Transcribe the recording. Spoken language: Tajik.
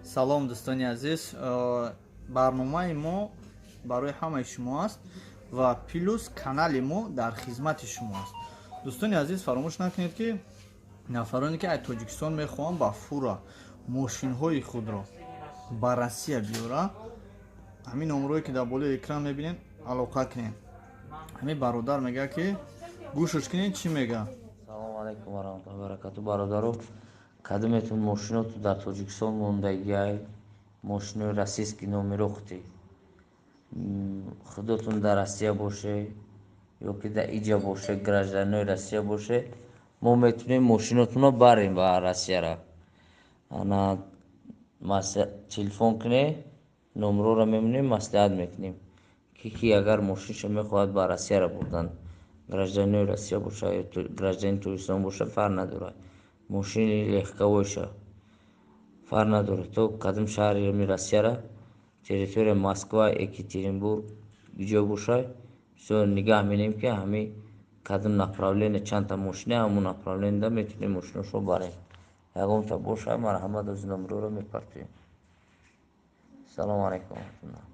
Салом дӯстони азиз, барномаи мо барои ҳамаи шумо аст ва плюс канали мо дар хизмати шумо аст. Дӯстони азиз, фаромӯш накунед ки нафароне ки аз Тоҷикистон мехоҳанд ба фура мошинҳои худро ба Россия биёра, ҳамин номерое ки дар болои экран мебинед алоқа кунед. ҳамин бародар мега ки гӯшш кунед чӣ мега. Салому алейкум ва раҳматуллоҳи ва баракату. Бародаро, кадометун мошиноту дар Тоҷикистон мондагиай, мошинои российский номерохти худотун дар Россия боше ё ки дар иҷа боше, гражданинои Россия боше, мо метавонем мошинотуно барем ба Россияра. ана телефон кунем, номероро мемонем, маслиҳат мекунем ки агар мошинша мехоҳад ба Россияра бурдан, гражданинои Россия боша ё гражданини Тоҷикистон боша, фарқ надорад. Мошини легковойша фарқ надорад. То кадом шаҳри Россияра, территория Москва, Екатеринбург иҷо бошад, все нигаҳ менем ки ҳамин кадом направление чандта мошина, ҳамон направлениеда метавонем мошинашо барем. ягонта боша, марҳамат аз номероро мепартоем. Салому алейкум ва раҳматуллоҳ.